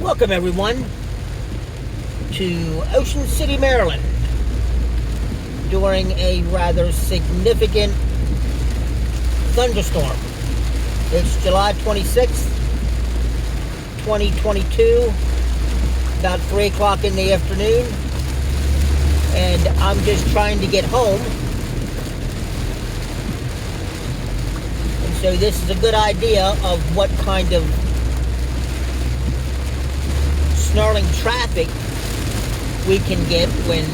Welcome everyone to Ocean City, Maryland during a rather significant thunderstorm. It's July 26th, 2022, about 3 o'clock in the afternoon, and I'm just trying to get home. And so this is a good idea of what kind of snarling traffic we can get when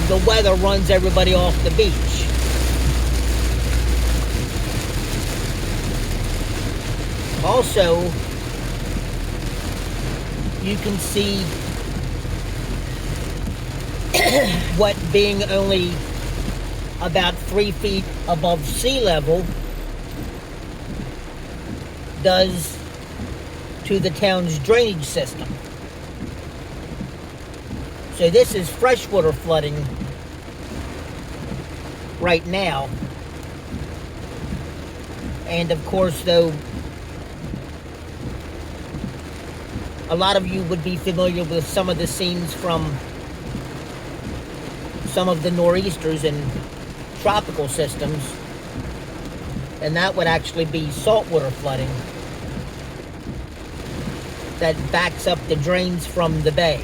the weather runs everybody off the beach. Also, you can see what being only about 3 feet above sea level does to the town's drainage system. So this is freshwater flooding right now. And of course, though, a lot of you would be familiar with some of the scenes from some of the nor'easters and tropical systems, and that would actually be saltwater flooding that backs up the drains from the bay.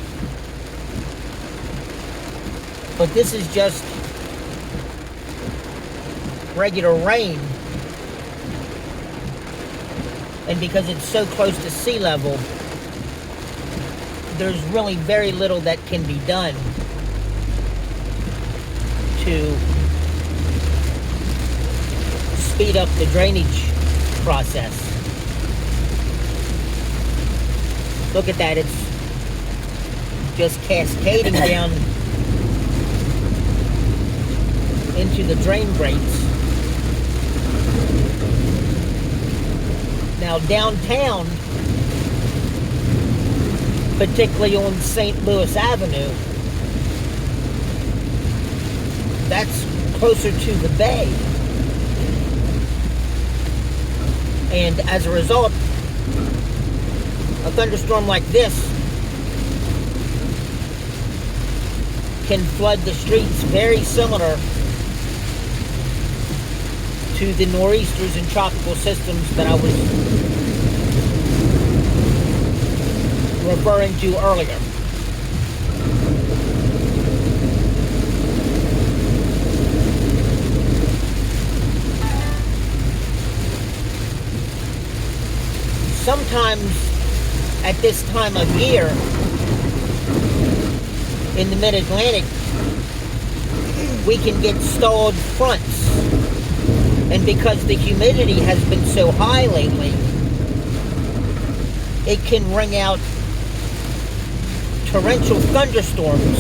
But this is just regular rain, and because it's so close to sea level, there's really very little that can be done to speed up the drainage process. Look at that, it's just cascading down into the drain grates. Now downtown, particularly on St. Louis Avenue, that's closer to the bay. And as a result, a thunderstorm like this can flood the streets, very similar to the nor'easters and tropical systems that I was referring to earlier. Sometimes at this time of year in the mid-Atlantic, we can get stalled fronts, and because the humidity has been so high lately, it can bring out torrential thunderstorms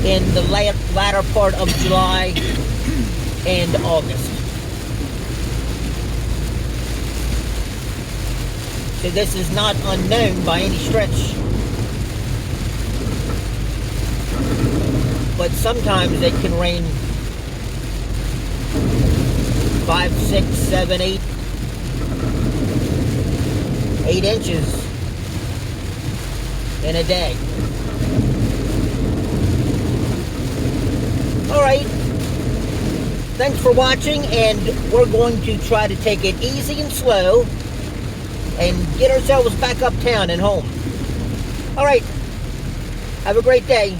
in the latter part of July and August. So this is not unknown by any stretch. But sometimes it can rain 5, 6, 7, 8 inches in a day. Alright, thanks for watching, and we're going to try to take it easy and slow and get ourselves back uptown and home. Alright, have a great day.